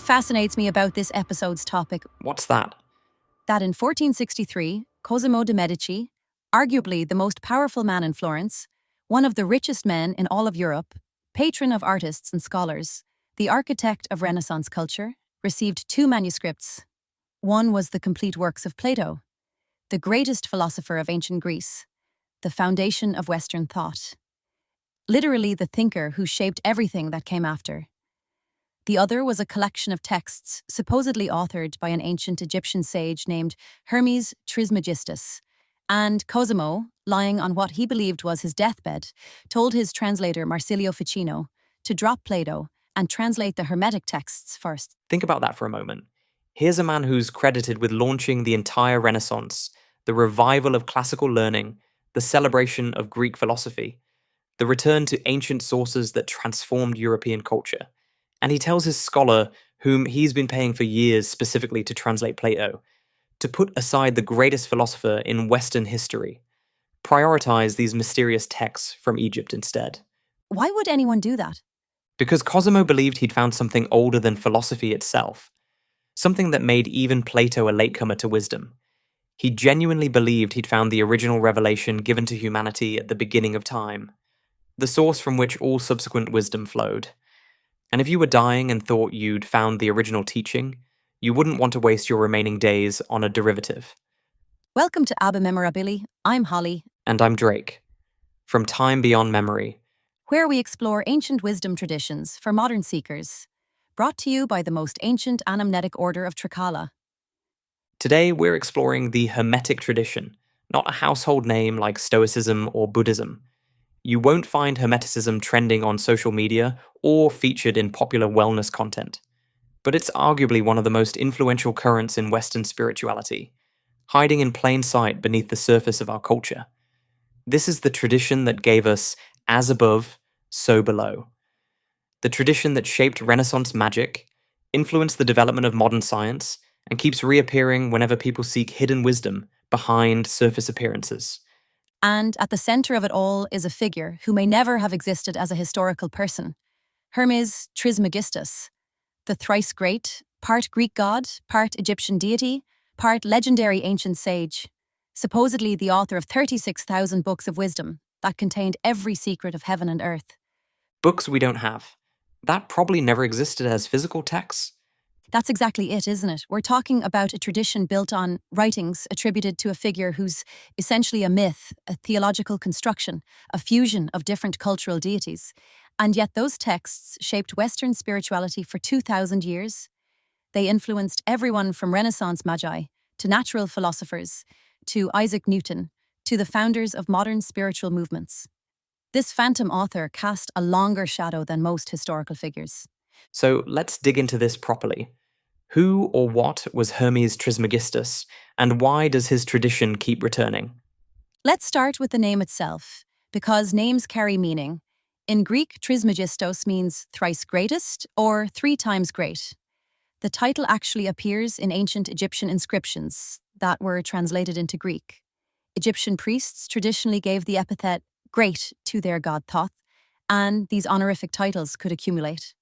what fascinates me about this episode's topic? What's that? That in 1463, Cosimo de Medici, arguably the most powerful man in Florence, one of the richest men in all of Europe, patron of artists and scholars, the architect of Renaissance culture, received two manuscripts. One was the complete works of Plato, the greatest philosopher of ancient Greece, the foundation of Western thought. Literally the thinker who shaped everything that came after. The other was a collection of texts supposedly authored by an ancient Egyptian sage named Hermes Trismegistus, and Cosimo, lying on what he believed was his deathbed, told his translator Marsilio Ficino to drop Plato and translate the Hermetic texts first. Think about that for a moment. Here's a man who's credited with launching the entire Renaissance, the revival of classical learning, the celebration of Greek philosophy, the return to ancient sources that transformed European culture. And he tells his scholar, whom he's been paying for years specifically to translate Plato, to put aside the greatest philosopher in Western history, prioritize these mysterious texts from Egypt instead. Why would anyone do that? Because Cosimo believed he'd found something older than philosophy itself, something that made even Plato a latecomer to wisdom. He genuinely believed he'd found the original revelation given to humanity at the beginning of time, the source from which all subsequent wisdom flowed. And if you were dying and thought you'd found the original teaching, you wouldn't want to waste your remaining days on a derivative. Welcome to Ab Immemorabili. I'm Holly. And I'm Drake. From Time Beyond Memory, Where we explore ancient wisdom traditions for modern seekers. Brought to you by the most ancient anamnetic order of Trikala. Today we're exploring the Hermetic tradition, not a household name like Stoicism or Buddhism. You won't find Hermeticism trending on social media or featured in popular wellness content. But it's arguably one of the most influential currents in Western spirituality, hiding in plain sight beneath the surface of our culture. This is the tradition that gave us as above, so below. The tradition that shaped Renaissance magic, influenced the development of modern science, and keeps reappearing whenever people seek hidden wisdom behind surface appearances. And at the center of it all is a figure who may never have existed as a historical person, Hermes Trismegistus, the thrice great, part Greek god, part Egyptian deity, part legendary ancient sage, supposedly the author of 36,000 books of wisdom that contained every secret of heaven and earth. Books we don't have. That probably never existed as physical texts. That's exactly it, isn't it? We're talking about a tradition built on writings attributed to a figure who's essentially a myth, a theological construction, a fusion of different cultural deities. And yet those texts shaped Western spirituality for 2,000 years. They influenced everyone from Renaissance magi to natural philosophers, to Isaac Newton, to the founders of modern spiritual movements. This phantom author cast a longer shadow than most historical figures. So let's dig into this properly. Who or what was Hermes Trismegistus, and why does his tradition keep returning? Let's start with the name itself, because names carry meaning. In Greek, Trismegistos means thrice greatest or 3 times great. The title actually appears in ancient Egyptian inscriptions that were translated into Greek. Egyptian priests traditionally gave the epithet great to their god Thoth, and these honorific titles could accumulate.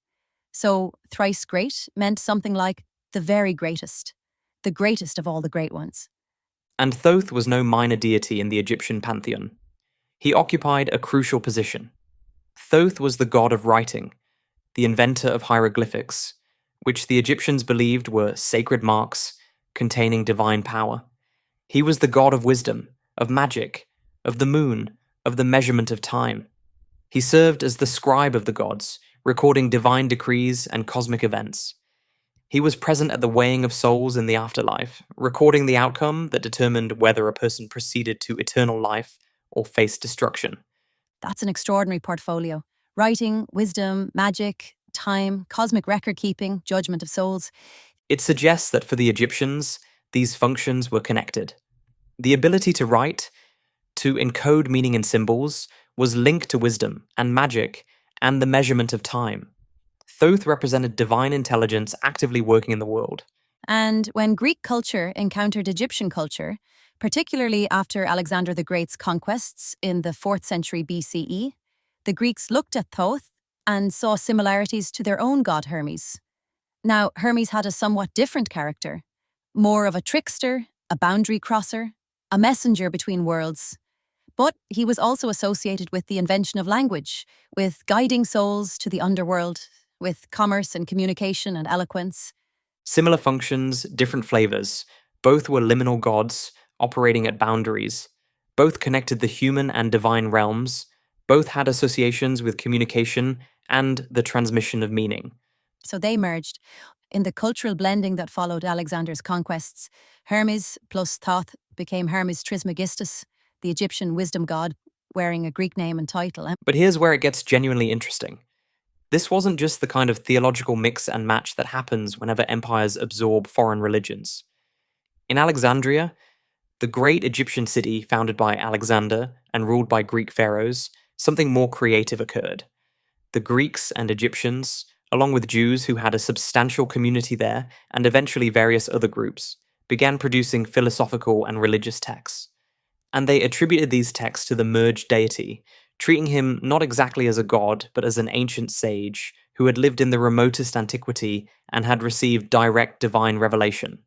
So, thrice great meant something like the very greatest, the greatest of all the great ones. And Thoth was no minor deity in the Egyptian pantheon. He occupied a crucial position. Thoth was the god of writing, the inventor of hieroglyphics, which the Egyptians believed were sacred marks containing divine power. He was the god of wisdom, of magic, of the moon, of the measurement of time. He served as the scribe of the gods, recording divine decrees and cosmic events. He was present at the weighing of souls in the afterlife, recording the outcome that determined whether a person proceeded to eternal life or faced destruction. That's an extraordinary portfolio. Writing, wisdom, magic, time, cosmic record-keeping, judgment of souls. It suggests that for the Egyptians, these functions were connected. The ability to write, to encode meaning in symbols, was linked to wisdom and magic and the measurement of time. Thoth represented divine intelligence actively working in the world. And when Greek culture encountered Egyptian culture, particularly after Alexander the Great's conquests in the 4th century BCE, the Greeks looked at Thoth and saw similarities to their own god Hermes. Now, Hermes had a somewhat different character, more of a trickster, a boundary crosser, a messenger between worlds. But he was also associated with the invention of language, with guiding souls to the underworld, with commerce and communication and eloquence. Similar functions, different flavors. Both were liminal gods, operating at boundaries. Both connected the human and divine realms. Both had associations with communication and the transmission of meaning. So they merged. In the cultural blending that followed Alexander's conquests, Hermes plus Thoth became Hermes Trismegistus, the Egyptian wisdom god, wearing a Greek name and title. But here's where it gets genuinely interesting. This wasn't just the kind of theological mix and match that happens whenever empires absorb foreign religions. In Alexandria, the great Egyptian city founded by Alexander and ruled by Greek pharaohs, something more creative occurred. The Greeks and Egyptians, along with Jews who had a substantial community there, and eventually various other groups, began producing philosophical and religious texts. And they attributed these texts to the merged deity, treating him not exactly as a god, but as an ancient sage who had lived in the remotest antiquity and had received direct divine revelation.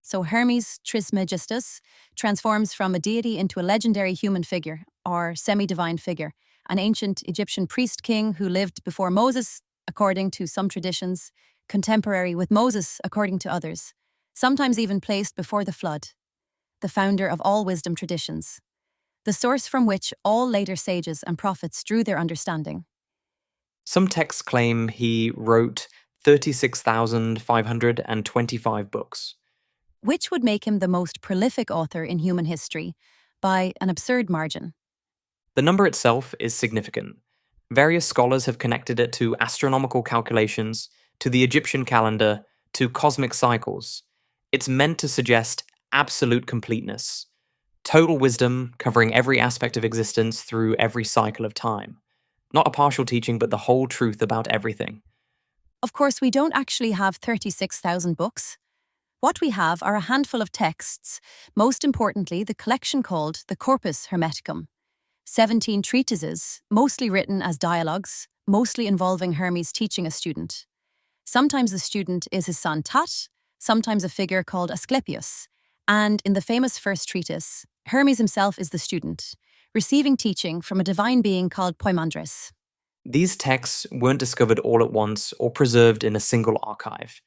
So Hermes Trismegistus transforms from a deity into a legendary human figure, or semi-divine figure, an ancient Egyptian priest-king who lived before Moses, according to some traditions, contemporary with Moses, according to others, sometimes even placed before the flood, the founder of all wisdom traditions, the source from which all later sages and prophets drew their understanding. Some texts claim he wrote 36,525 books. Which would make him the most prolific author in human history, by an absurd margin. The number itself is significant. Various scholars have connected it to astronomical calculations, to the Egyptian calendar, to cosmic cycles. It's meant to suggest absolute completeness, total wisdom covering every aspect of existence through every cycle of time. Not a partial teaching, but the whole truth about everything. Of course, we don't actually have 36,000 books. What we have are a handful of texts, most importantly the collection called the Corpus Hermeticum. 17 treatises, mostly written as dialogues, mostly involving Hermes teaching a student. Sometimes the student is his son Tat, sometimes a figure called Asclepius, and in the famous first treatise, Hermes himself is the student, receiving teaching from a divine being called Poimandres. These texts weren't discovered all at once or preserved in a single archive.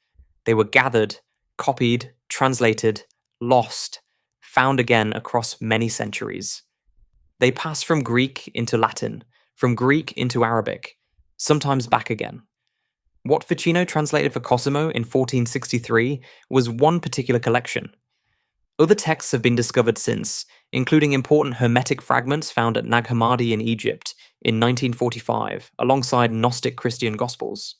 They were gathered, copied, translated, lost, found again across many centuries. They pass from Greek into Latin, from Greek into Arabic, sometimes back again. What Ficino translated for Cosimo in 1463 was one particular collection. Other texts have been discovered since, including important Hermetic fragments found at Nag Hammadi in Egypt in 1945, alongside Gnostic Christian Gospels.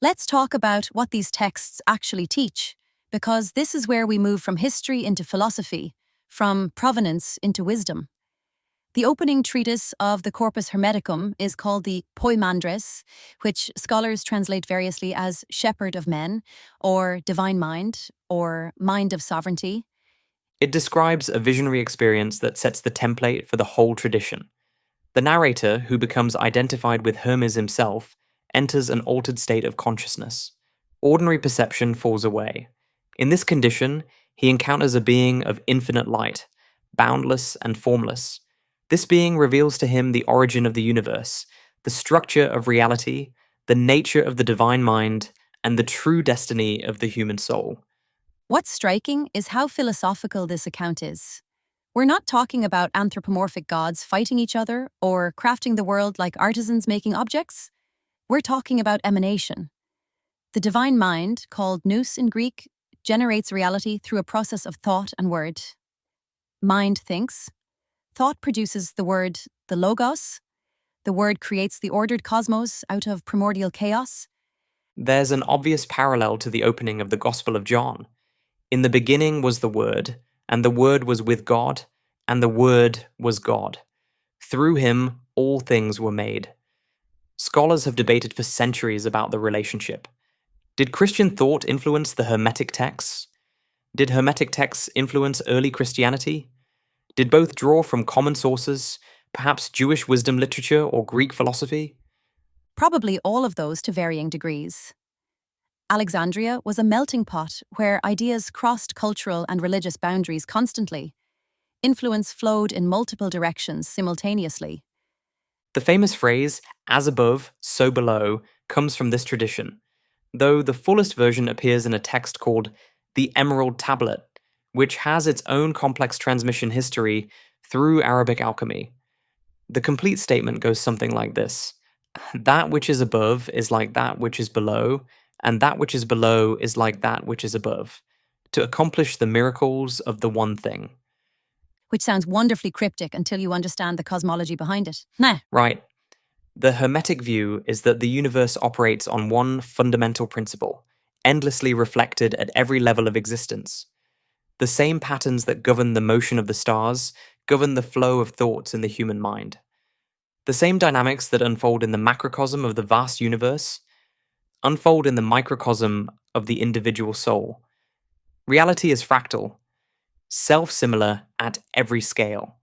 Let's talk about what these texts actually teach, because this is where we move from history into philosophy, from provenance into wisdom. The opening treatise of the Corpus Hermeticum is called the Poimandres, which scholars translate variously as shepherd of men, or divine mind, or mind of sovereignty. It describes a visionary experience that sets the template for the whole tradition. The narrator, who becomes identified with Hermes himself, enters an altered state of consciousness. Ordinary perception falls away. In this condition, he encounters a being of infinite light, boundless and formless. This being reveals to him the origin of the universe, the structure of reality, the nature of the divine mind, and the true destiny of the human soul. What's striking is how philosophical this account is. We're not talking about anthropomorphic gods fighting each other or crafting the world like artisans making objects. We're talking about emanation. The divine mind, called nous in Greek, generates reality through a process of thought and word. Mind thinks. Thought produces the word, the logos. The word creates the ordered cosmos out of primordial chaos. There's an obvious parallel to the opening of the Gospel of John. In the beginning was the Word, and the Word was with God, and the Word was God. Through him, all things were made. Scholars have debated for centuries about the relationship. Did Christian thought influence the Hermetic texts? Did Hermetic texts influence early Christianity? Did both draw from common sources, perhaps Jewish wisdom literature or Greek philosophy? Probably all of those to varying degrees. Alexandria was a melting pot where ideas crossed cultural and religious boundaries constantly. Influence flowed in multiple directions simultaneously. The famous phrase, as above, so below, comes from this tradition, though the fullest version appears in a text called the Emerald Tablet, which has its own complex transmission history through Arabic alchemy. The complete statement goes something like this: that which is above is like that which is below, and that which is below is like that which is above, to accomplish the miracles of the one thing. Which sounds wonderfully cryptic until you understand the cosmology behind it. Nah. Right. The Hermetic view is that the universe operates on one fundamental principle, endlessly reflected at every level of existence. The same patterns that govern the motion of the stars govern the flow of thoughts in the human mind. The same dynamics that unfold in the macrocosm of the vast universe unfold in the microcosm of the individual soul. Reality is fractal, self-similar at every scale.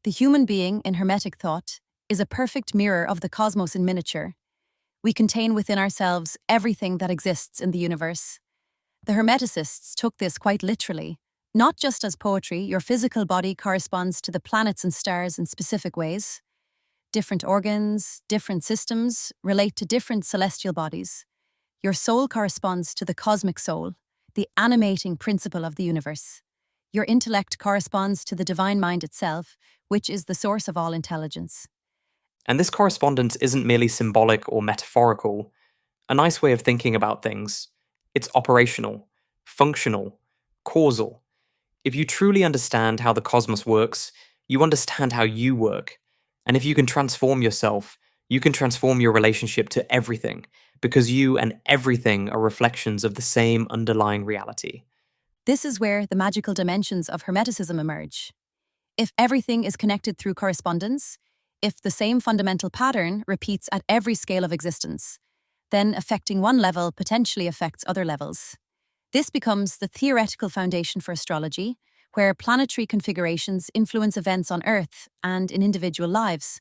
The human being, in Hermetic thought, is a perfect mirror of the cosmos in miniature. We contain within ourselves everything that exists in the universe. The Hermeticists took this quite literally. Not just as poetry, your physical body corresponds to the planets and stars in specific ways. Different organs, different systems relate to different celestial bodies. Your soul corresponds to the cosmic soul, the animating principle of the universe. Your intellect corresponds to the divine mind itself, which is the source of all intelligence. And this correspondence isn't merely symbolic or metaphorical. A nice way of thinking about things. It's operational, functional, causal. If you truly understand how the cosmos works, you understand how you work. And if you can transform yourself, you can transform your relationship to everything, because you and everything are reflections of the same underlying reality. This is where the magical dimensions of Hermeticism emerge. If everything is connected through correspondence, if the same fundamental pattern repeats at every scale of existence, then affecting one level potentially affects other levels. This becomes the theoretical foundation for astrology, where planetary configurations influence events on Earth and in individual lives.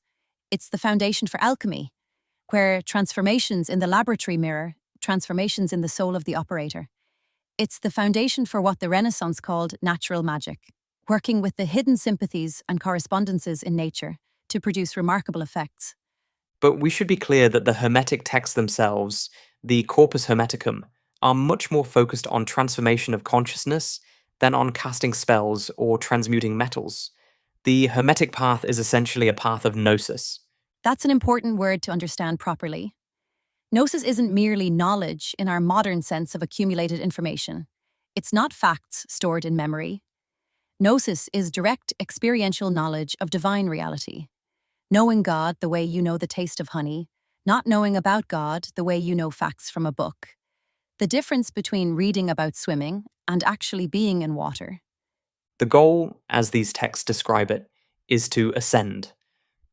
It's the foundation for alchemy, where transformations in the laboratory mirror transformations in the soul of the operator. It's the foundation for what the Renaissance called natural magic, working with the hidden sympathies and correspondences in nature to produce remarkable effects. But we should be clear that the Hermetic texts themselves, the Corpus Hermeticum, are much more focused on transformation of consciousness than on casting spells or transmuting metals. The Hermetic path is essentially a path of gnosis. That's an important word to understand properly. Gnosis isn't merely knowledge in our modern sense of accumulated information. It's not facts stored in memory. Gnosis is direct experiential knowledge of divine reality. Knowing God the way you know the taste of honey, not knowing about God the way you know facts from a book. The difference between reading about swimming and actually being in water. The goal, as these texts describe it, is to ascend.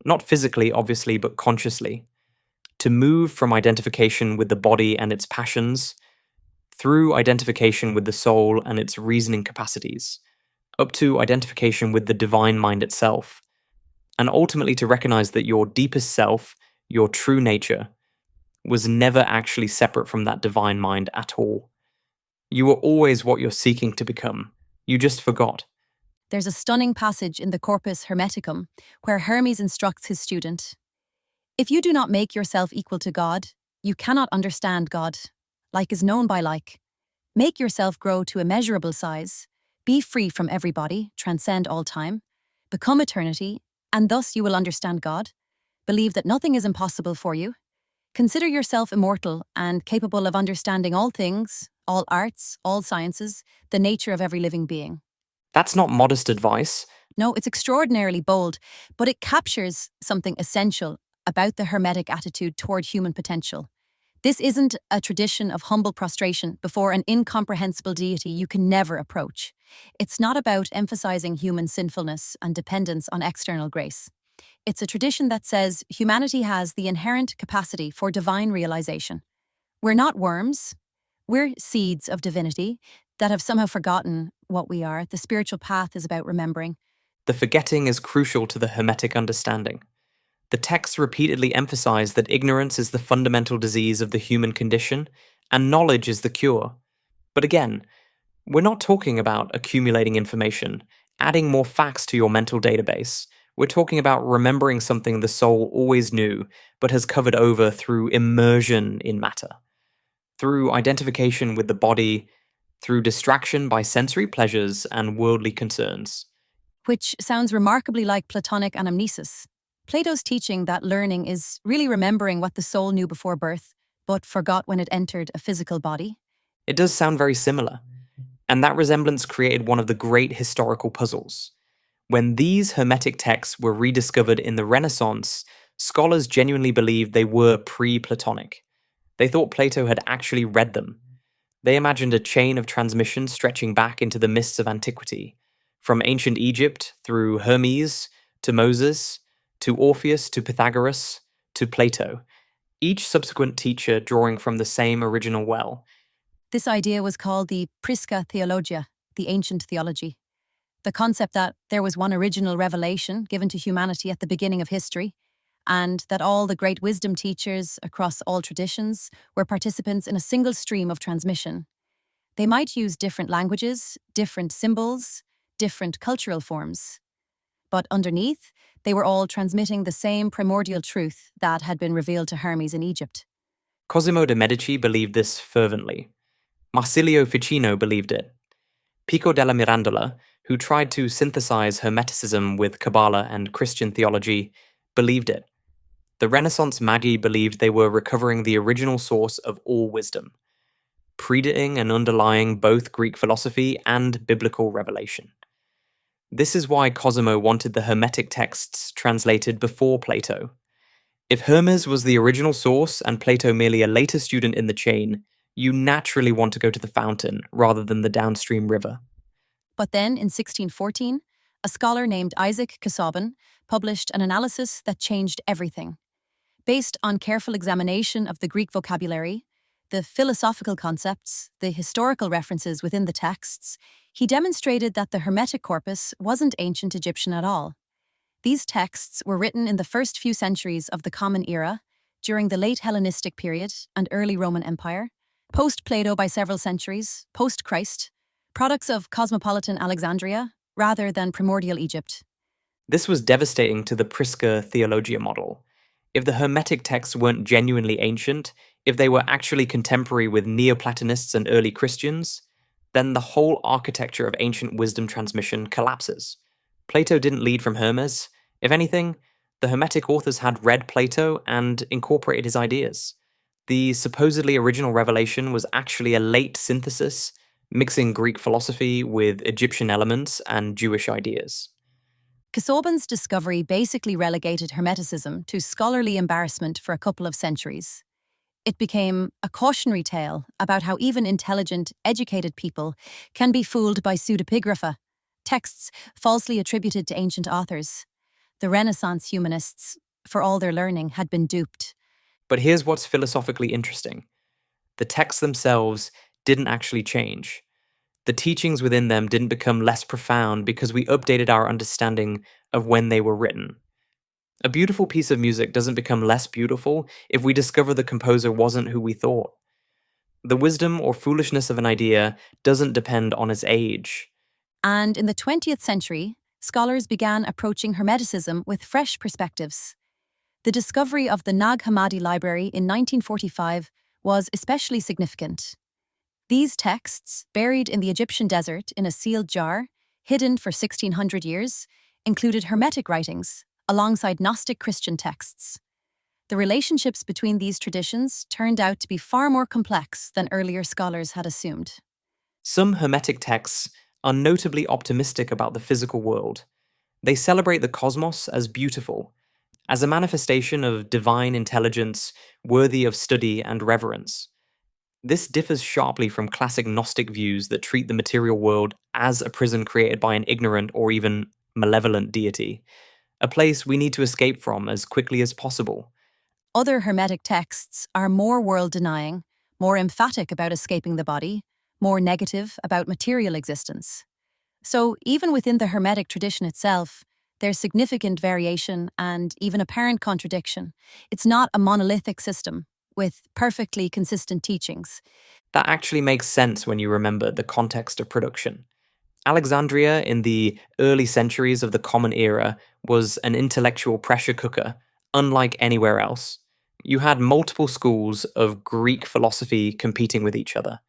Not physically, obviously, but consciously. To move from identification with the body and its passions, through identification with the soul and its reasoning capacities, up to identification with the divine mind itself, and ultimately to recognize that your deepest self, your true nature, was never actually separate from that divine mind at all. You were always what you're seeking to become. You just forgot. There's a stunning passage in the Corpus Hermeticum where Hermes instructs his student, "If you do not make yourself equal to God, you cannot understand God. Like is known by like. Make yourself grow to immeasurable size. Be free from everybody, transcend all time. Become eternity, and thus you will understand God. Believe that nothing is impossible for you. Consider yourself immortal and capable of understanding all things, all arts, all sciences, the nature of every living being." That's not modest advice. No, it's extraordinarily bold, but it captures something essential about the Hermetic attitude toward human potential. This isn't a tradition of humble prostration before an incomprehensible deity you can never approach. It's not about emphasizing human sinfulness and dependence on external grace. It's a tradition that says humanity has the inherent capacity for divine realization. We're not worms. We're seeds of divinity that have somehow forgotten what we are. The spiritual path is about remembering. The forgetting is crucial to the Hermetic understanding. The texts repeatedly emphasize that ignorance is the fundamental disease of the human condition, and knowledge is the cure. But again, we're not talking about accumulating information, adding more facts to your mental database. We're talking about remembering something the soul always knew, but has covered over through immersion in matter, through identification with the body, through distraction by sensory pleasures and worldly concerns. Which sounds remarkably like Platonic anamnesis. Plato's teaching that learning is really remembering what the soul knew before birth, but forgot when it entered a physical body. It does sound very similar, and that resemblance created one of the great historical puzzles. When these Hermetic texts were rediscovered in the Renaissance, scholars genuinely believed they were pre-Platonic. They thought Plato had actually read them. They imagined a chain of transmission stretching back into the mists of antiquity, from ancient Egypt through Hermes to Moses, to Orpheus to Pythagoras, to Plato, each subsequent teacher drawing from the same original well. This idea was called the Prisca Theologia, the ancient theology. The concept that there was one original revelation given to humanity at the beginning of history, and that all the great wisdom teachers across all traditions were participants in a single stream of transmission. They might use different languages, different symbols, different cultural forms. But underneath, they were all transmitting the same primordial truth that had been revealed to Hermes in Egypt. Cosimo de Medici believed this fervently. Marsilio Ficino believed it. Pico della Mirandola, who tried to synthesize Hermeticism with Kabbalah and Christian theology, believed it. The Renaissance magi believed they were recovering the original source of all wisdom, predating and underlying both Greek philosophy and biblical revelation. This is why Cosimo wanted the Hermetic texts translated before Plato. If Hermes was the original source and Plato merely a later student in the chain, you naturally want to go to the fountain rather than the downstream river. But then, in 1614, a scholar named Isaac Casaubon published an analysis that changed everything. Based on careful examination of the Greek vocabulary, the philosophical concepts, the historical references within the texts, he demonstrated that the Hermetic corpus wasn't ancient Egyptian at all. These texts were written in the first few centuries of the Common Era, during the late Hellenistic period and early Roman Empire, post-Plato by several centuries, post-Christ, products of cosmopolitan Alexandria rather than primordial Egypt. This was devastating to the Prisca Theologia model. If the Hermetic texts weren't genuinely ancient, if they were actually contemporary with Neoplatonists and early Christians, then the whole architecture of ancient wisdom transmission collapses. Plato didn't lead from Hermes. If anything, the Hermetic authors had read Plato and incorporated his ideas. The supposedly original revelation was actually a late synthesis, mixing Greek philosophy with Egyptian elements and Jewish ideas. Casaubon's discovery basically relegated Hermeticism to scholarly embarrassment for a couple of centuries. It became a cautionary tale about how even intelligent, educated people can be fooled by pseudepigrapha, texts falsely attributed to ancient authors. The Renaissance humanists, for all their learning, had been duped. But here's what's philosophically interesting. The texts themselves didn't actually change. The teachings within them didn't become less profound because we updated our understanding of when they were written. A beautiful piece of music doesn't become less beautiful if we discover the composer wasn't who we thought. The wisdom or foolishness of an idea doesn't depend on its age. And in the 20th century, scholars began approaching Hermeticism with fresh perspectives. The discovery of the Nag Hammadi library in 1945 was especially significant. These texts, buried in the Egyptian desert in a sealed jar, hidden for 1600 years, included Hermetic writings, alongside Gnostic Christian texts. The relationships between these traditions turned out to be far more complex than earlier scholars had assumed. Some Hermetic texts are notably optimistic about the physical world. They celebrate the cosmos as beautiful, as a manifestation of divine intelligence worthy of study and reverence. This differs sharply from classic Gnostic views that treat the material world as a prison created by an ignorant or even malevolent deity, a place we need to escape from as quickly as possible. Other Hermetic texts are more world-denying, more emphatic about escaping the body, more negative about material existence. So even within the Hermetic tradition itself, there's significant variation and even apparent contradiction. It's not a monolithic system. with perfectly consistent teachings. That actually makes sense when you remember the context of production. Alexandria in the early centuries of the Common Era was an intellectual pressure cooker, unlike anywhere else. You had multiple schools of Greek philosophy competing with each other,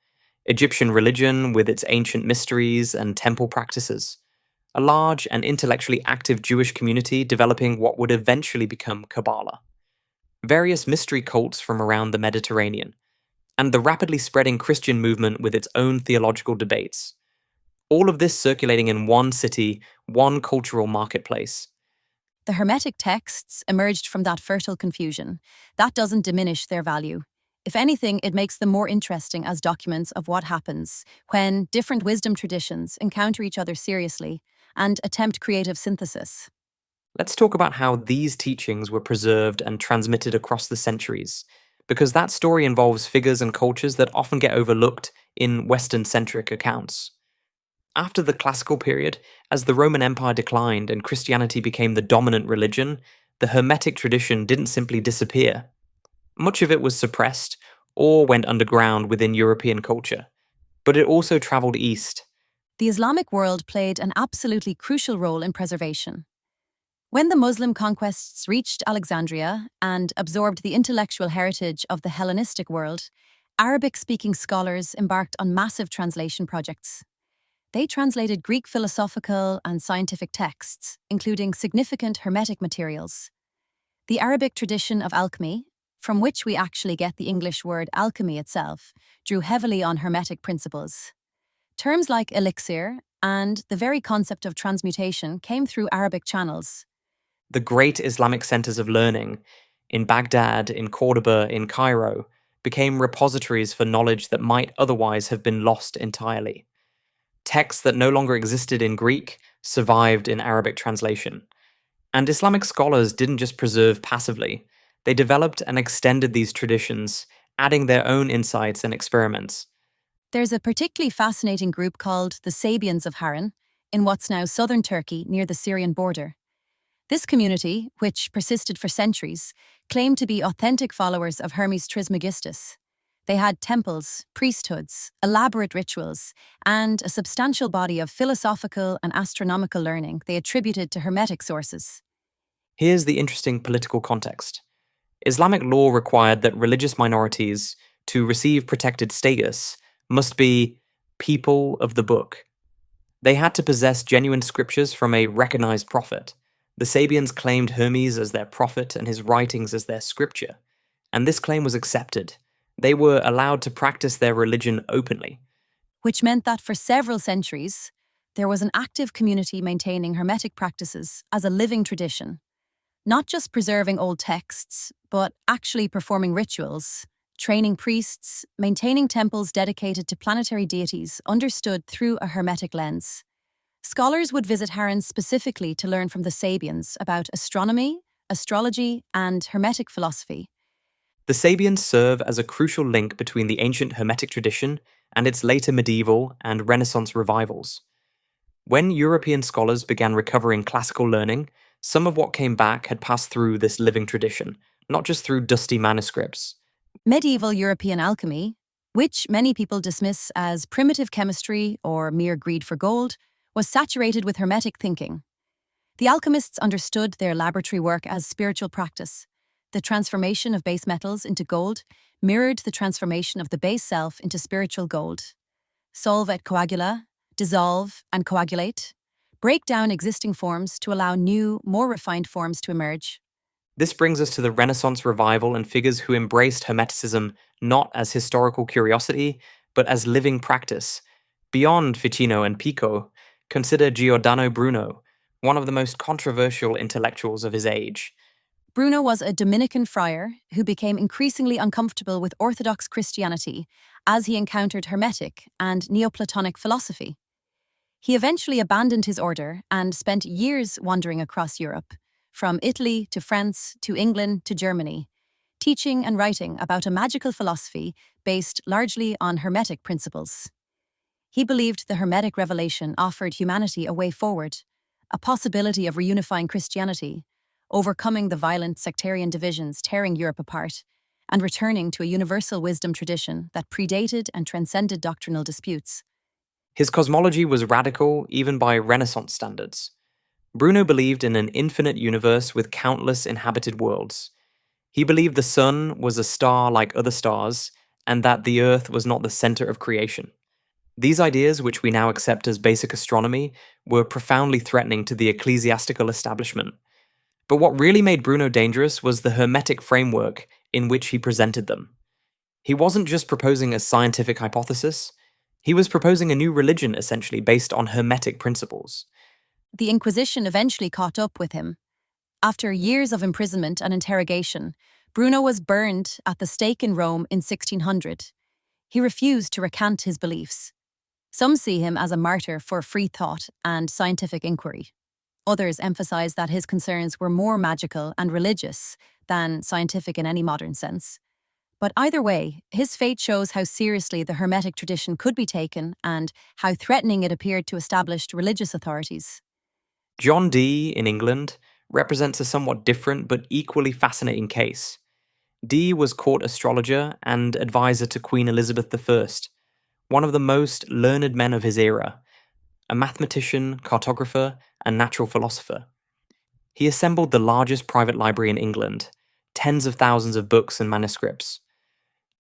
Egyptian religion with its ancient mysteries and temple practices, a large and intellectually active Jewish community developing what would eventually become Kabbalah, various mystery cults from around the Mediterranean, and the rapidly spreading Christian movement with its own theological debates. All of this circulating in one city, one cultural marketplace. The Hermetic texts emerged from that fertile confusion. That doesn't diminish their value. If anything, it makes them more interesting as documents of what happens when different wisdom traditions encounter each other seriously and attempt creative synthesis. Let's talk about how these teachings were preserved and transmitted across the centuries, because that story involves figures and cultures that often get overlooked in Western-centric accounts. After the classical period, as the Roman Empire declined and Christianity became the dominant religion, the Hermetic tradition didn't simply disappear. Much of it was suppressed or went underground within European culture, but it also traveled east. The Islamic world played an absolutely crucial role in preservation. When the Muslim conquests reached Alexandria and absorbed the intellectual heritage of the Hellenistic world, Arabic-speaking scholars embarked on massive translation projects. They translated Greek philosophical and scientific texts, including significant Hermetic materials. The Arabic tradition of alchemy, from which we actually get the English word alchemy itself, drew heavily on Hermetic principles. Terms like elixir and the very concept of transmutation came through Arabic channels. The great Islamic centers of learning, in Baghdad, in Cordoba, in Cairo, became repositories for knowledge that might otherwise have been lost entirely. Texts that no longer existed in Greek survived in Arabic translation. And Islamic scholars didn't just preserve passively, they developed and extended these traditions, adding their own insights and experiments. There's a particularly fascinating group called the Sabians of Harran, in what's now southern Turkey near the Syrian border. This community, which persisted for centuries, claimed to be authentic followers of Hermes Trismegistus. They had temples, priesthoods, elaborate rituals, and a substantial body of philosophical and astronomical learning they attributed to Hermetic sources. Here's the interesting political context. Islamic law required that religious minorities, to receive protected status, must be people of the book. They had to possess genuine scriptures from a recognized prophet. The Sabians claimed Hermes as their prophet and his writings as their scripture, and this claim was accepted. They were allowed to practice their religion openly. Which meant that for several centuries, there was an active community maintaining Hermetic practices as a living tradition, not just preserving old texts, but actually performing rituals, training priests, maintaining temples dedicated to planetary deities understood through a Hermetic lens. Scholars would visit Harran specifically to learn from the Sabians about astronomy, astrology, and Hermetic philosophy. The Sabians serve as a crucial link between the ancient Hermetic tradition and its later medieval and Renaissance revivals. When European scholars began recovering classical learning, some of what came back had passed through this living tradition, not just through dusty manuscripts. Medieval European alchemy, which many people dismiss as primitive chemistry or mere greed for gold, was saturated with Hermetic thinking. The alchemists understood their laboratory work as spiritual practice. The transformation of base metals into gold mirrored the transformation of the base self into spiritual gold. Solve et coagula, dissolve and coagulate, break down existing forms to allow new, more refined forms to emerge. This brings us to the Renaissance revival and figures who embraced Hermeticism not as historical curiosity, but as living practice. Beyond Ficino and Pico, consider Giordano Bruno, one of the most controversial intellectuals of his age. Bruno was a Dominican friar who became increasingly uncomfortable with Orthodox Christianity as he encountered Hermetic and Neoplatonic philosophy. He eventually abandoned his order and spent years wandering across Europe, from Italy to France to England to Germany, teaching and writing about a magical philosophy based largely on Hermetic principles. He believed the Hermetic revelation offered humanity a way forward, a possibility of reunifying Christianity, overcoming the violent sectarian divisions tearing Europe apart, and returning to a universal wisdom tradition that predated and transcended doctrinal disputes. His cosmology was radical even by Renaissance standards. Bruno believed in an infinite universe with countless inhabited worlds. He believed the sun was a star like other stars, and that the Earth was not the center of creation. These ideas, which we now accept as basic astronomy, were profoundly threatening to the ecclesiastical establishment. But what really made Bruno dangerous was the Hermetic framework in which he presented them. He wasn't just proposing a scientific hypothesis, he was proposing a new religion essentially based on Hermetic principles. The Inquisition eventually caught up with him. After years of imprisonment and interrogation, Bruno was burned at the stake in Rome in 1600. He refused to recant his beliefs. Some see him as a martyr for free thought and scientific inquiry. Others emphasize that his concerns were more magical and religious than scientific in any modern sense. But either way, his fate shows how seriously the Hermetic tradition could be taken and how threatening it appeared to established religious authorities. John Dee in England represents a somewhat different but equally fascinating case. Dee was court astrologer and advisor to Queen Elizabeth I, one of the most learned men of his era, a mathematician, cartographer, and natural philosopher. He assembled the largest private library in England, tens of thousands of books and manuscripts.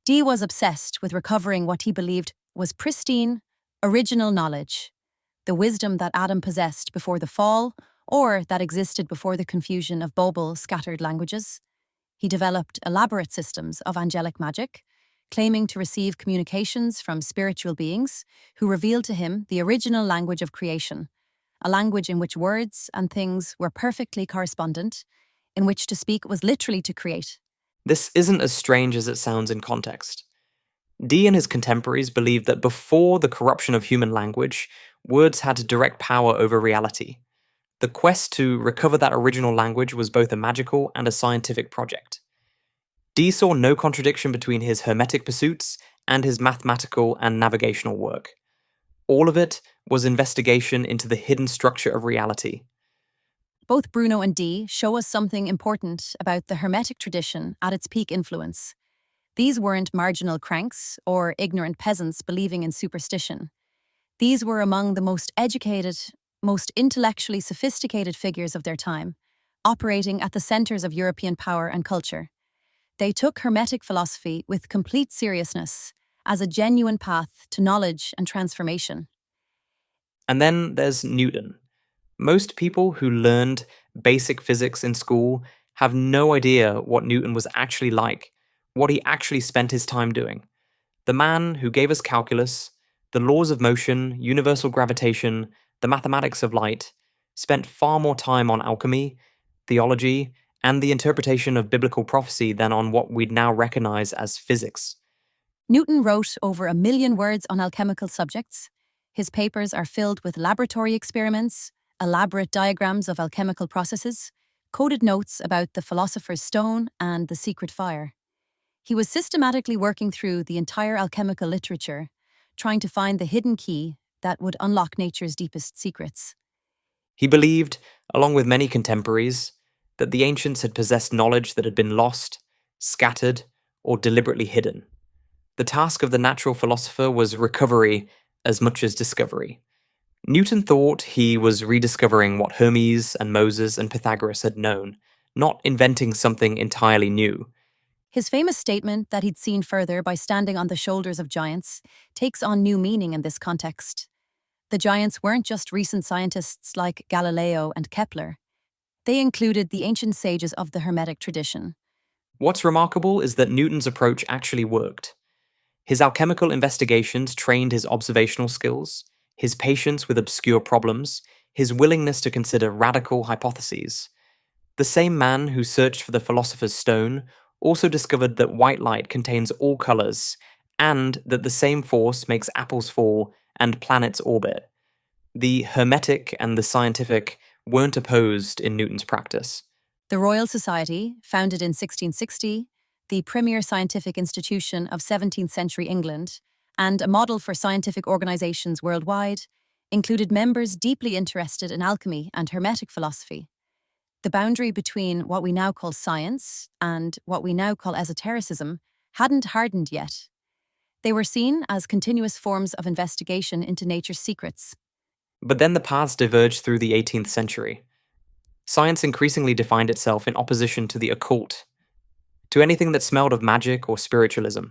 Dee was obsessed with recovering what he believed was pristine, original knowledge, the wisdom that Adam possessed before the fall, or that existed before the confusion of Babel scattered languages. He developed elaborate systems of angelic magic, claiming to receive communications from spiritual beings who revealed to him the original language of creation, a language in which words and things were perfectly correspondent, in which to speak was literally to create. This isn't as strange as it sounds in context. Dee and his contemporaries believed that before the corruption of human language, words had direct power over reality. The quest to recover that original language was both a magical and a scientific project. Dee saw no contradiction between his Hermetic pursuits and his mathematical and navigational work. All of it was investigation into the hidden structure of reality. Both Bruno and Dee show us something important about the Hermetic tradition at its peak influence. These weren't marginal cranks or ignorant peasants believing in superstition. These were among the most educated, most intellectually sophisticated figures of their time, operating at the centers of European power and culture. They took Hermetic philosophy with complete seriousness as a genuine path to knowledge and transformation. And then there's Newton. Most people who learned basic physics in school have no idea what Newton was actually like, what he actually spent his time doing. The man who gave us calculus, the laws of motion, universal gravitation, the mathematics of light, spent far more time on alchemy, theology, and the interpretation of biblical prophecy than on what we'd now recognize as physics. Newton wrote over 1 million words on alchemical subjects. His papers are filled with laboratory experiments, elaborate diagrams of alchemical processes, coded notes about the philosopher's stone and the secret fire. He was systematically working through the entire alchemical literature, trying to find the hidden key that would unlock nature's deepest secrets. He believed, along with many contemporaries, that the ancients had possessed knowledge that had been lost, scattered, or deliberately hidden. The task of the natural philosopher was recovery as much as discovery. Newton thought he was rediscovering what Hermes and Moses and Pythagoras had known, not inventing something entirely new. His famous statement that he'd seen further by standing on the shoulders of giants takes on new meaning in this context. The giants weren't just recent scientists like Galileo and Kepler. They included the ancient sages of the Hermetic tradition. What's remarkable is that Newton's approach actually worked. His alchemical investigations trained his observational skills, his patience with obscure problems, his willingness to consider radical hypotheses. The same man who searched for the philosopher's stone also discovered that white light contains all colors, and that the same force makes apples fall and planets orbit. The Hermetic and the scientific weren't opposed in Newton's practice. The Royal Society, founded in 1660, the premier scientific institution of 17th century England, and a model for scientific organizations worldwide, included members deeply interested in alchemy and Hermetic philosophy. The boundary between what we now call science and what we now call esotericism hadn't hardened yet. They were seen as continuous forms of investigation into nature's secrets. But then the paths diverged through the 18th century. Science increasingly defined itself in opposition to the occult, to anything that smelled of magic or spiritualism.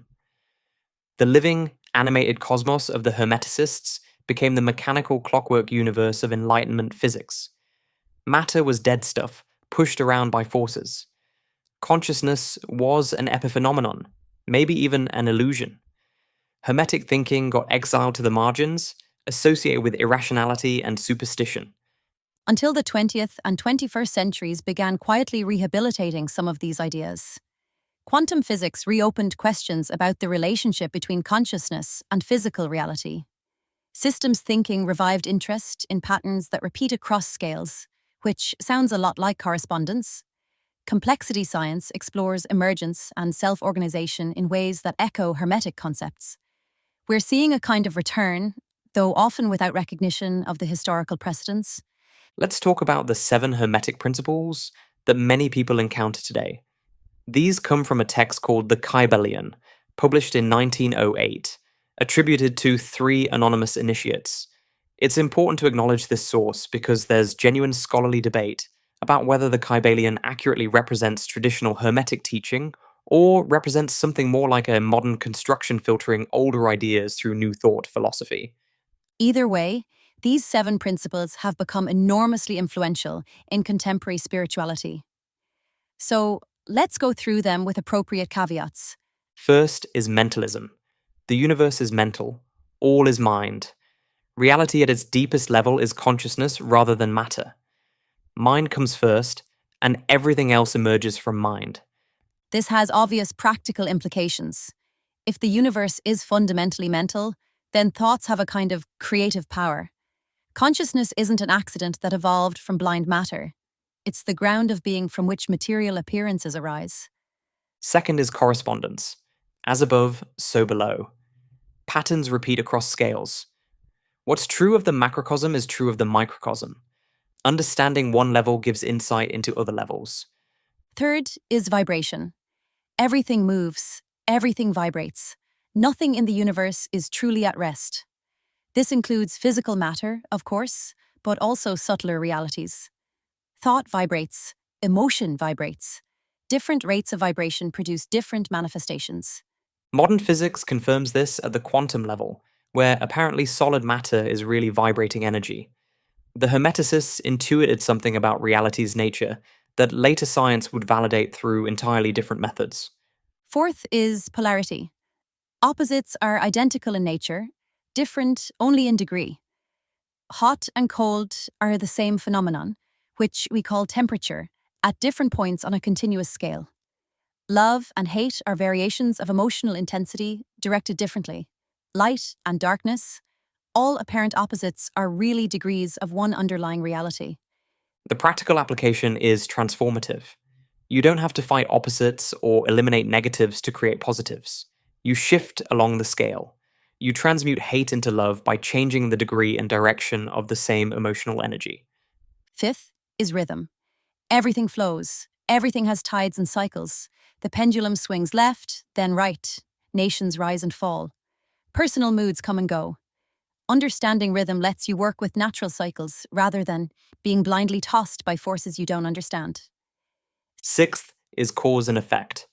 The living, animated cosmos of the Hermeticists became the mechanical clockwork universe of Enlightenment physics. Matter was dead stuff, pushed around by forces. Consciousness was an epiphenomenon, maybe even an illusion. Hermetic thinking got exiled to the margins, associated with irrationality and superstition. Until the 20th and 21st centuries began quietly rehabilitating some of these ideas. Quantum physics reopened questions about the relationship between consciousness and physical reality. Systems thinking revived interest in patterns that repeat across scales, which sounds a lot like correspondence. Complexity science explores emergence and self-organization in ways that echo Hermetic concepts. We're seeing a kind of return, though often without recognition of the historical precedents. Let's talk about the 7 Hermetic principles that many people encounter today. These come from a text called the Kybalion, published in 1908, attributed to 3 anonymous initiates. It's important to acknowledge this source because there's genuine scholarly debate about whether the Kybalion accurately represents traditional Hermetic teaching or represents something more like a modern construction filtering older ideas through New Thought philosophy. Either way, these 7 principles have become enormously influential in contemporary spirituality. So, let's go through them with appropriate caveats. First is mentalism. The universe is mental. All is mind. Reality at its deepest level is consciousness rather than matter. Mind comes first, and everything else emerges from mind. This has obvious practical implications. If the universe is fundamentally mental, then thoughts have a kind of creative power. Consciousness isn't an accident that evolved from blind matter. It's the ground of being from which material appearances arise. Second is correspondence. As above, so below. Patterns repeat across scales. What's true of the macrocosm is true of the microcosm. Understanding one level gives insight into other levels. Third is vibration. Everything moves, everything vibrates. Nothing in the universe is truly at rest. This includes physical matter, of course, but also subtler realities. Thought vibrates, emotion vibrates. Different rates of vibration produce different manifestations. Modern physics confirms this at the quantum level, where apparently solid matter is really vibrating energy. The Hermeticists intuited something about reality's nature that later science would validate through entirely different methods. Fourth is polarity. Opposites are identical in nature, different only in degree. Hot and cold are the same phenomenon, which we call temperature, at different points on a continuous scale. Love and hate are variations of emotional intensity directed differently. Light and darkness, all apparent opposites, are really degrees of one underlying reality. The practical application is transformative. You don't have to fight opposites or eliminate negatives to create positives. You shift along the scale. You transmute hate into love by changing the degree and direction of the same emotional energy. Fifth is rhythm. Everything flows. Everything has tides and cycles. The pendulum swings left, then right. Nations rise and fall. Personal moods come and go. Understanding rhythm lets you work with natural cycles rather than being blindly tossed by forces you don't understand. Sixth is cause and effect.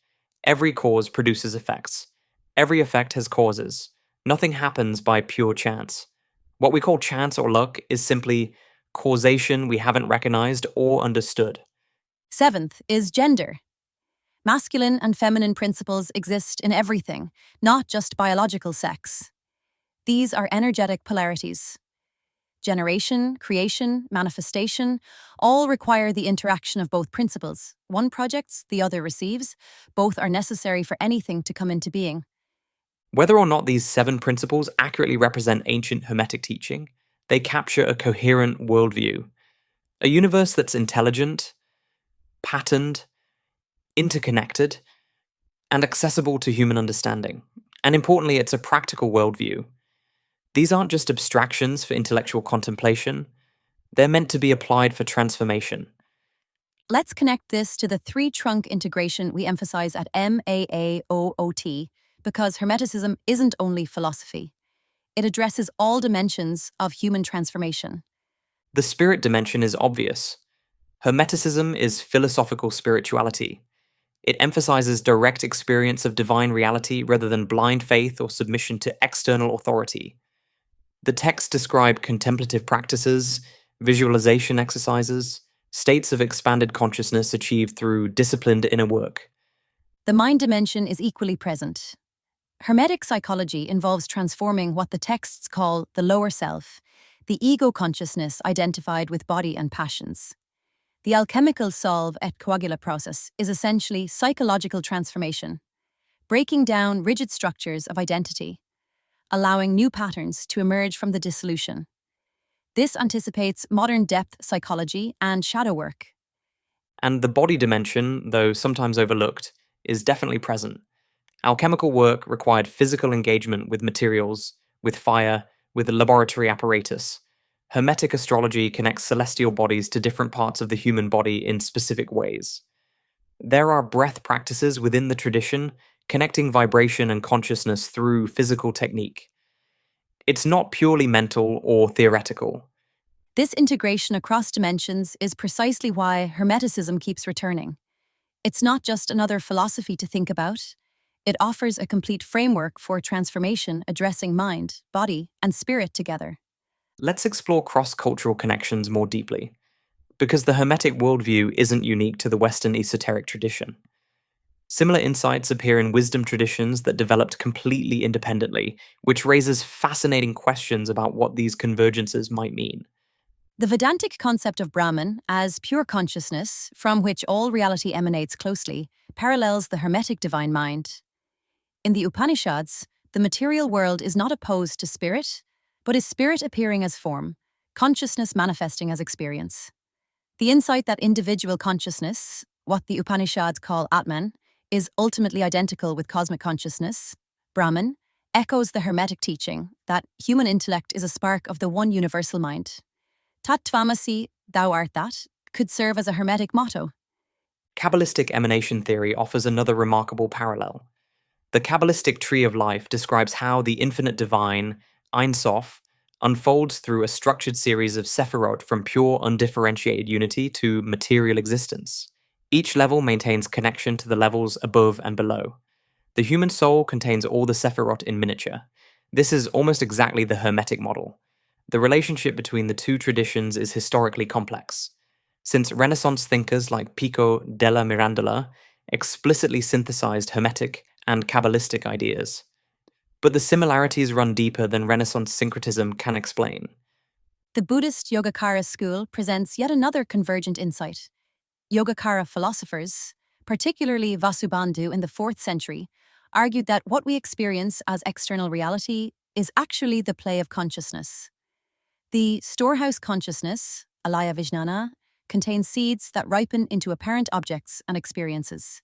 Every cause produces effects. Every effect has causes. Nothing happens by pure chance. What we call chance or luck is simply causation we haven't recognized or understood. Seventh is gender. Masculine and feminine principles exist in everything, not just biological sex. These are energetic polarities. Generation, creation, manifestation all require the interaction of both principles. One projects, the other receives. Both are necessary for anything to come into being. Whether or not these 7 principles accurately represent ancient Hermetic teaching, they capture a coherent worldview. A universe that's intelligent, patterned, interconnected, and accessible to human understanding. And importantly, it's a practical worldview. These aren't just abstractions for intellectual contemplation, they're meant to be applied for transformation. Let's connect this to the three-trunk integration we emphasize at MAAOOT, because Hermeticism isn't only philosophy. It addresses all dimensions of human transformation. The spirit dimension is obvious. Hermeticism is philosophical spirituality. It emphasizes direct experience of divine reality rather than blind faith or submission to external authority. The texts describe contemplative practices, visualization exercises, states of expanded consciousness achieved through disciplined inner work. The mind dimension is equally present. Hermetic psychology involves transforming what the texts call the lower self, the ego consciousness identified with body and passions. The alchemical solve et coagula process is essentially psychological transformation, breaking down rigid structures of identity, allowing new patterns to emerge from the dissolution. This anticipates modern depth psychology and shadow work. And the body dimension, though sometimes overlooked, is definitely present. Alchemical work required physical engagement with materials, with fire, with a laboratory apparatus. Hermetic astrology connects celestial bodies to different parts of the human body in specific ways. There are breath practices within the tradition, connecting vibration and consciousness through physical technique. It's not purely mental or theoretical. This integration across dimensions is precisely why Hermeticism keeps returning. It's not just another philosophy to think about. It offers a complete framework for transformation addressing mind, body, and spirit together. Let's explore cross-cultural connections more deeply, because the Hermetic worldview isn't unique to the Western esoteric tradition. Similar insights appear in wisdom traditions that developed completely independently, which raises fascinating questions about what these convergences might mean. The Vedantic concept of Brahman as pure consciousness, from which all reality emanates closely, parallels the Hermetic divine mind. In the Upanishads, the material world is not opposed to spirit, but is spirit appearing as form, consciousness manifesting as experience. The insight that individual consciousness, what the Upanishads call Atman, is ultimately identical with cosmic consciousness, Brahman, echoes the Hermetic teaching that human intellect is a spark of the one universal mind. Tat tvamasi, thou art that, could serve as a Hermetic motto. Kabbalistic emanation theory offers another remarkable parallel. The Kabbalistic tree of life describes how the infinite divine, Ein Sof, unfolds through a structured series of sephirot from pure undifferentiated unity to material existence. Each level maintains connection to the levels above and below. The human soul contains all the sephirot in miniature. This is almost exactly the Hermetic model. The relationship between the two traditions is historically complex, since Renaissance thinkers like Pico della Mirandola explicitly synthesized Hermetic and Kabbalistic ideas. But the similarities run deeper than Renaissance syncretism can explain. The Buddhist Yogacara school presents yet another convergent insight. Yogacara philosophers, particularly Vasubandhu in the 4th century, argued that what we experience as external reality is actually the play of consciousness. The storehouse consciousness, alaya vijnana, contains seeds that ripen into apparent objects and experiences.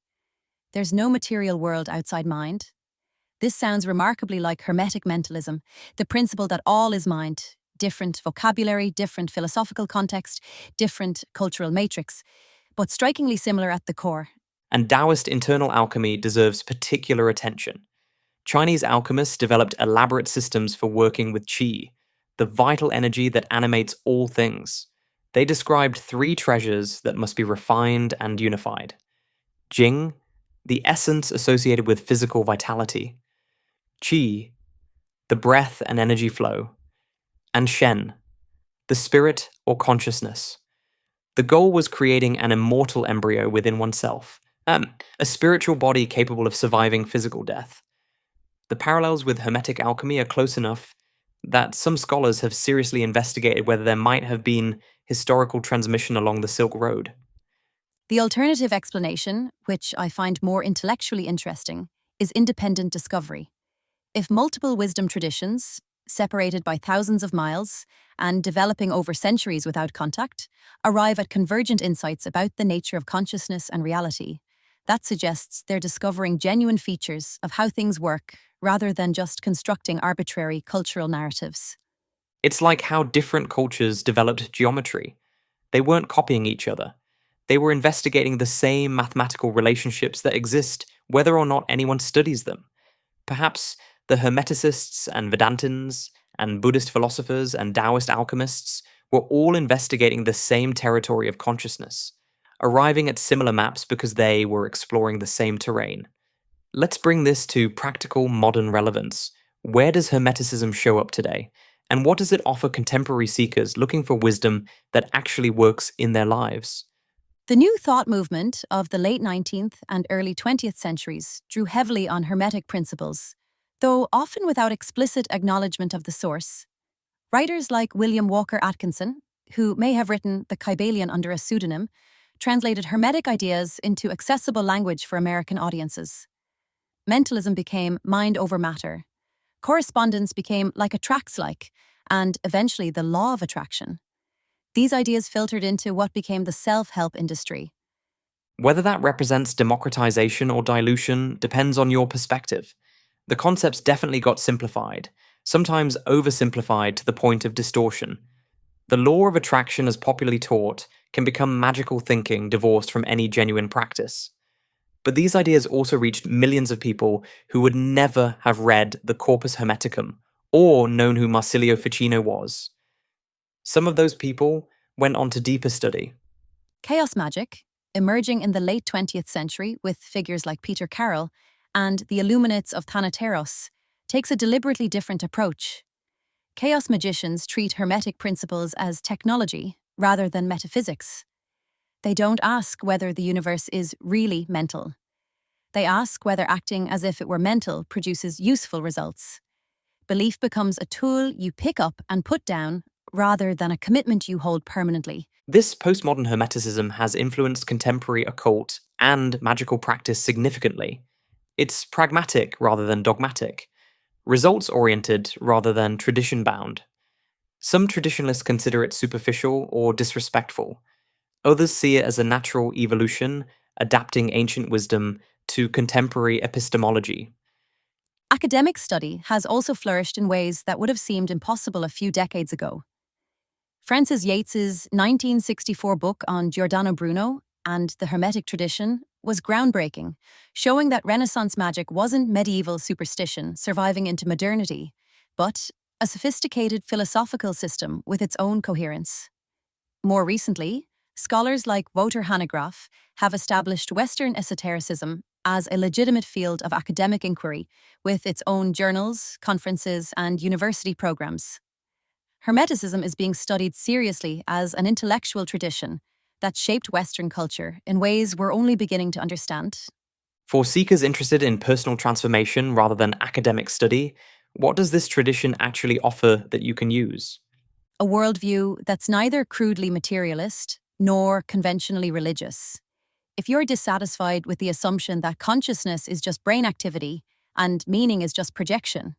There's no material world outside mind. This sounds remarkably like Hermetic mentalism, the principle that all is mind, different vocabulary, different philosophical context, different cultural matrix, but strikingly similar at the core. And Taoist internal alchemy deserves particular attention. Chinese alchemists developed elaborate systems for working with qi, the vital energy that animates all things. They described 3 treasures that must be refined and unified. Jing, the essence associated with physical vitality. Qi, the breath and energy flow. And Shen, the spirit or consciousness. The goal was creating an immortal embryo within oneself, a spiritual body capable of surviving physical death. The parallels with Hermetic alchemy are close enough that some scholars have seriously investigated whether there might have been historical transmission along the Silk Road. The alternative explanation, which I find more intellectually interesting, is independent discovery. If multiple wisdom traditions, separated by thousands of miles and developing over centuries without contact, arrive at convergent insights about the nature of consciousness and reality, that suggests they're discovering genuine features of how things work rather than just constructing arbitrary cultural narratives. It's like how different cultures developed geometry. They weren't copying each other. They were investigating the same mathematical relationships that exist whether or not anyone studies them. Perhaps the Hermeticists and Vedantins and Buddhist philosophers and Taoist alchemists were all investigating the same territory of consciousness, arriving at similar maps because they were exploring the same terrain. Let's bring this to practical modern relevance. Where does Hermeticism show up today? And what does it offer contemporary seekers looking for wisdom that actually works in their lives? The New Thought movement of the late 19th and early 20th centuries drew heavily on Hermetic principles, though often without explicit acknowledgement of the source. Writers like William Walker Atkinson, who may have written The Kybalion under a pseudonym, translated Hermetic ideas into accessible language for American audiences. Mentalism became mind over matter. Correspondence became like attracts like, and eventually the law of attraction. These ideas filtered into what became the self-help industry. Whether that represents democratization or dilution depends on your perspective. The concepts definitely got simplified, sometimes oversimplified to the point of distortion. The law of attraction, as popularly taught, can become magical thinking divorced from any genuine practice. But these ideas also reached millions of people who would never have read the Corpus Hermeticum or known who Marsilio Ficino was. Some of those people went on to deeper study. Chaos magic, emerging in the late 20th century with figures like Peter Carroll and the Illuminates of Thanateros, takes a deliberately different approach. Chaos magicians treat Hermetic principles as technology rather than metaphysics. They don't ask whether the universe is really mental. They ask whether acting as if it were mental produces useful results. Belief becomes a tool you pick up and put down rather than a commitment you hold permanently. This postmodern Hermeticism has influenced contemporary occult and magical practice significantly. It's pragmatic rather than dogmatic, results-oriented rather than tradition-bound. Some traditionalists consider it superficial or disrespectful. Others see it as a natural evolution, adapting ancient wisdom to contemporary epistemology. Academic study has also flourished in ways that would have seemed impossible a few decades ago. Francis Yates's 1964 book on Giordano Bruno and the Hermetic tradition was groundbreaking, showing that Renaissance magic wasn't medieval superstition surviving into modernity, but a sophisticated philosophical system with its own coherence. More recently, scholars like Wouter Hanegraaff have established Western esotericism as a legitimate field of academic inquiry with its own journals, conferences, and university programs. Hermeticism is being studied seriously as an intellectual tradition that shaped Western culture in ways we're only beginning to understand. For seekers interested in personal transformation rather than academic study, what does this tradition actually offer that you can use? A worldview that's neither crudely materialist nor conventionally religious. If you're dissatisfied with the assumption that consciousness is just brain activity and meaning is just projection,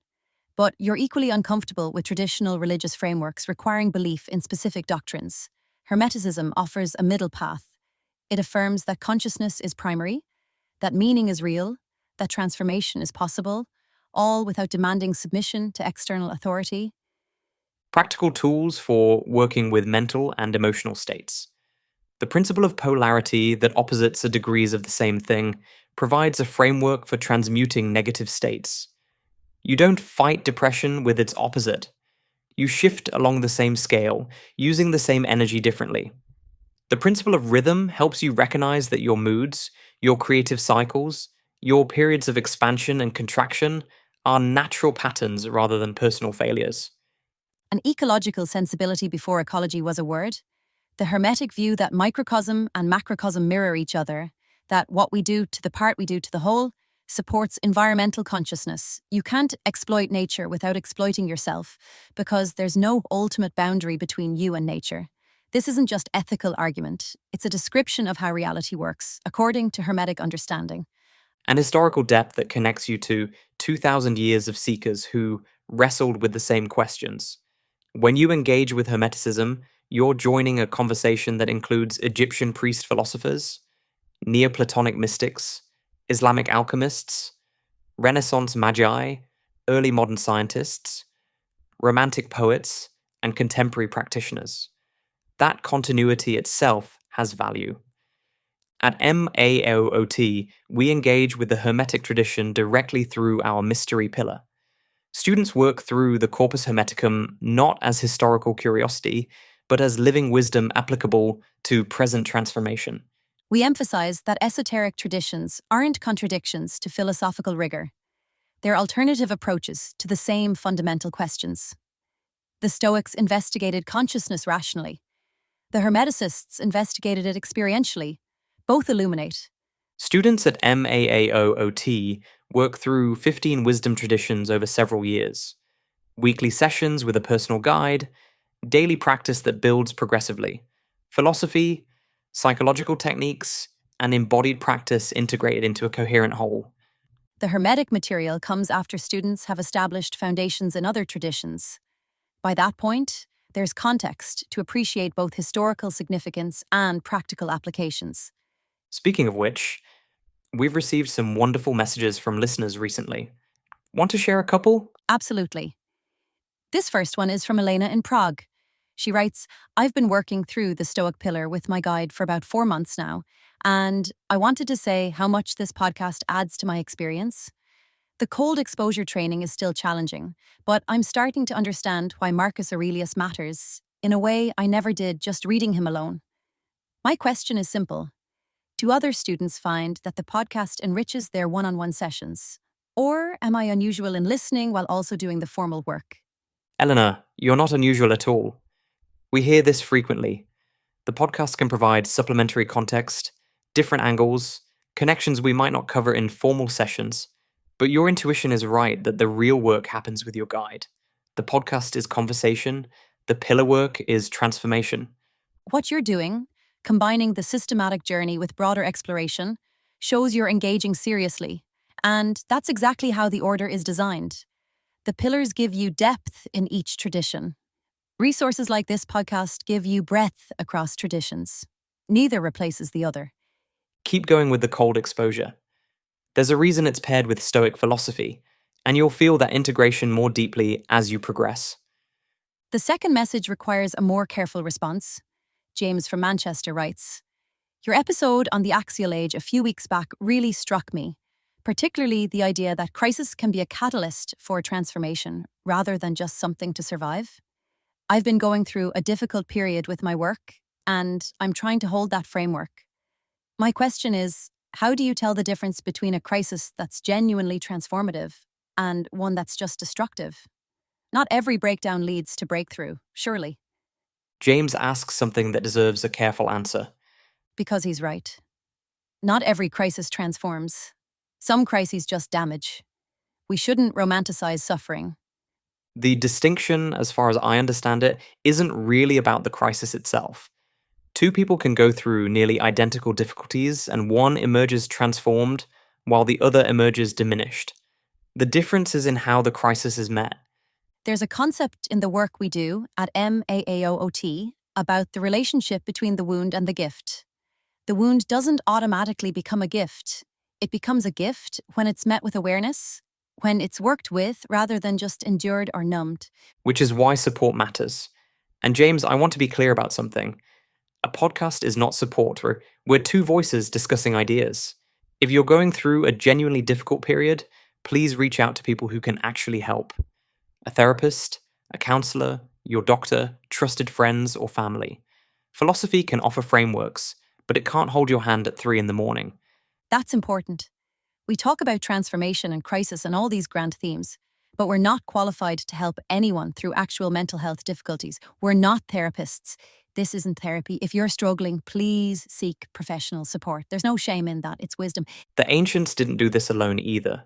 but you're equally uncomfortable with traditional religious frameworks requiring belief in specific doctrines, Hermeticism offers a middle path. It affirms that consciousness is primary, that meaning is real, that transformation is possible, all without demanding submission to external authority. Practical tools for working with mental and emotional states. The principle of polarity, that opposites are degrees of the same thing, provides a framework for transmuting negative states. You don't fight depression with its opposite. You shift along the same scale, using the same energy differently. The principle of rhythm helps you recognize that your moods, your creative cycles, your periods of expansion and contraction are natural patterns rather than personal failures. An ecological sensibility before ecology was a word. The Hermetic view that microcosm and macrocosm mirror each other, that what we do to the part we do to the whole, supports environmental consciousness. You can't exploit nature without exploiting yourself, because there's no ultimate boundary between you and nature. This isn't just ethical argument, it's a description of how reality works, according to Hermetic understanding. An historical depth that connects you to 2,000 years of seekers who wrestled with the same questions. When you engage with Hermeticism, you're joining a conversation that includes Egyptian priest philosophers, Neoplatonic mystics, Islamic alchemists, Renaissance magi, early modern scientists, Romantic poets, and contemporary practitioners. That continuity itself has value. At MAOOT, we engage with the Hermetic tradition directly through our mystery pillar. Students work through the Corpus Hermeticum not as historical curiosity, but as living wisdom applicable to present transformation. We emphasize that esoteric traditions aren't contradictions to philosophical rigor. They're alternative approaches to the same fundamental questions. The Stoics investigated consciousness rationally. The Hermeticists investigated it experientially. Both illuminate. Students at MAAOOT work through 15 wisdom traditions over several years. Weekly sessions with a personal guide, daily practice that builds progressively, philosophy, psychological techniques, and embodied practice integrated into a coherent whole. The Hermetic material comes after students have established foundations in other traditions. By that point, there's context to appreciate both historical significance and practical applications. Speaking of which, we've received some wonderful messages from listeners recently. Want to share a couple? Absolutely. This first one is from Elena in Prague. She writes, I've been working through the Stoic Pillar with my guide for about 4 months now, and I wanted to say how much this podcast adds to my experience. The cold exposure training is still challenging, but I'm starting to understand why Marcus Aurelius matters in a way I never did just reading him alone. My question is simple. Do other students find that the podcast enriches their one-on-one sessions? Or am I unusual in listening while also doing the formal work? Eleanor, you're not unusual at all. We hear this frequently. The podcast can provide supplementary context, different angles, connections we might not cover in formal sessions. But your intuition is right that the real work happens with your guide. The podcast is conversation, the pillar work is transformation. What you're doing, combining the systematic journey with broader exploration, shows you're engaging seriously. And that's exactly how the order is designed. The pillars give you depth in each tradition. Resources like this podcast give you breadth across traditions. Neither replaces the other. Keep going with the cold exposure. There's a reason it's paired with Stoic philosophy, and you'll feel that integration more deeply as you progress. The second message requires a more careful response. James from Manchester writes, Your episode on the axial age a few weeks back really struck me, particularly the idea that crisis can be a catalyst for transformation rather than just something to survive. I've been going through a difficult period with my work, and I'm trying to hold that framework. My question is, how do you tell the difference between a crisis that's genuinely transformative and one that's just destructive? Not every breakdown leads to breakthrough, surely. James asks something that deserves a careful answer. Because he's right. Not every crisis transforms. Some crises just damage. We shouldn't romanticize suffering. The distinction, as far as I understand it, isn't really about the crisis itself. Two people can go through nearly identical difficulties, and one emerges transformed, while the other emerges diminished. The difference is in how the crisis is met. There's a concept in the work we do at MAAOOT about the relationship between the wound and the gift. The wound doesn't automatically become a gift. It becomes a gift when it's met with awareness, when it's worked with rather than just endured or numbed. Which is why support matters. And James, I want to be clear about something. A podcast is not support. We're two voices discussing ideas. If you're going through a genuinely difficult period, please reach out to people who can actually help. A therapist, a counselor, your doctor, trusted friends, or family. Philosophy can offer frameworks, but it can't hold your hand at 3 a.m. That's important. We talk about transformation and crisis and all these grand themes, but we're not qualified to help anyone through actual mental health difficulties. We're not therapists. This isn't therapy. If you're struggling, please seek professional support. There's no shame in that. It's wisdom. The ancients didn't do this alone either.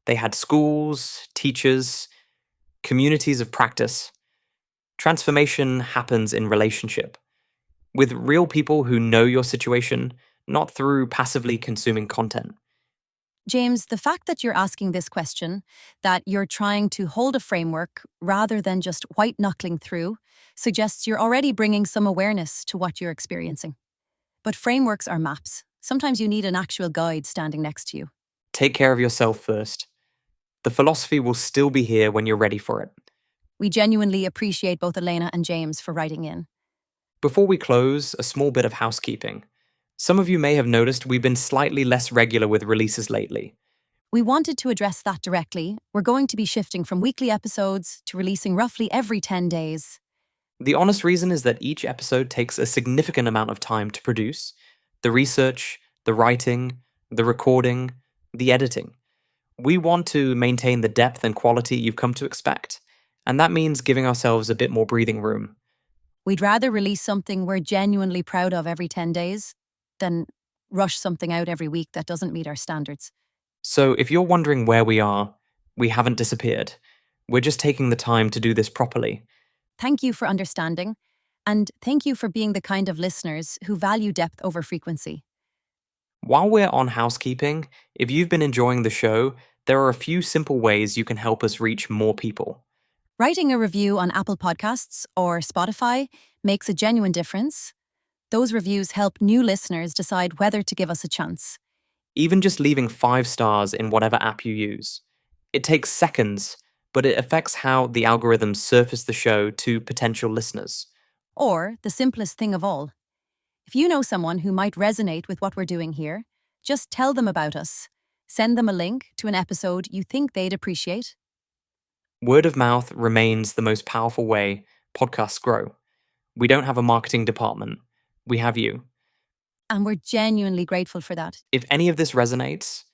They had schools, teachers, communities of practice. Transformation happens in relationship, with real people who know your situation, not through passively consuming content. James, the fact that you're asking this question, that you're trying to hold a framework rather than just white-knuckling through, suggests you're already bringing some awareness to what you're experiencing. But frameworks are maps. Sometimes you need an actual guide standing next to you. Take care of yourself first. The philosophy will still be here when you're ready for it. We genuinely appreciate both Elena and James for writing in. Before we close, a small bit of housekeeping. Some of you may have noticed we've been slightly less regular with releases lately. We wanted to address that directly. We're going to be shifting from weekly episodes to releasing roughly every 10 days. The honest reason is that each episode takes a significant amount of time to produce: the research, the writing, the recording, the editing. We want to maintain the depth and quality you've come to expect, and that means giving ourselves a bit more breathing room. We'd rather release something we're genuinely proud of every 10 days than rush something out every week that doesn't meet our standards. So if you're wondering where we are, we haven't disappeared. We're just taking the time to do this properly. Thank you for understanding, and thank you for being the kind of listeners who value depth over frequency. While we're on housekeeping, if you've been enjoying the show, there are a few simple ways you can help us reach more people. Writing a review on Apple Podcasts or Spotify makes a genuine difference. Those reviews help new listeners decide whether to give us a chance. Even just leaving 5 stars in whatever app you use. It takes seconds, but it affects how the algorithms surface the show to potential listeners. Or, the simplest thing of all, if you know someone who might resonate with what we're doing here, just tell them about us. Send them a link to an episode you think they'd appreciate. Word of mouth remains the most powerful way podcasts grow. We don't have a marketing department. We have you. And we're genuinely grateful for that. If any of this resonates,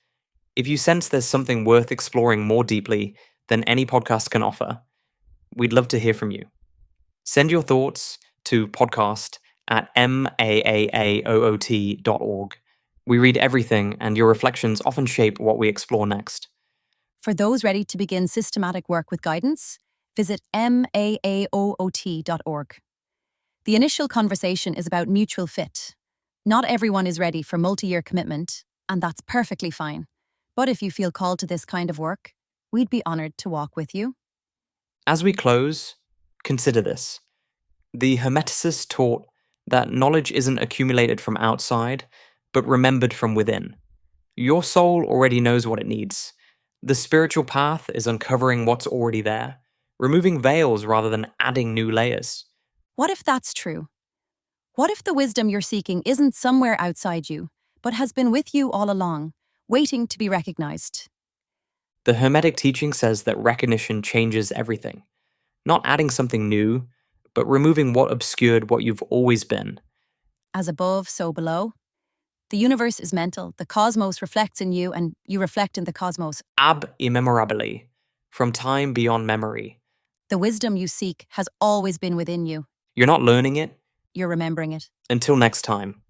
if you sense there's something worth exploring more deeply than any podcast can offer, we'd love to hear from you. Send your thoughts to podcast@maaaaoot.org. We read everything, and your reflections often shape what we explore next. For those ready to begin systematic work with guidance, visit maaoot.org. The initial conversation is about mutual fit. Not everyone is ready for multi-year commitment, and that's perfectly fine. But if you feel called to this kind of work, we'd be honored to walk with you. As we close, consider this. The Hermeticists taught that knowledge isn't accumulated from outside, but remembered from within. Your soul already knows what it needs. The spiritual path is uncovering what's already there, removing veils rather than adding new layers. What if that's true? What if the wisdom you're seeking isn't somewhere outside you, but has been with you all along, waiting to be recognized? The Hermetic teaching says that recognition changes everything. Not adding something new, but removing what obscured what you've always been. As above, so below. The universe is mental, the cosmos reflects in you, and you reflect in the cosmos. Ab Immemorabili, from time beyond memory. The wisdom you seek has always been within you. You're not learning it. You're remembering it. Until next time.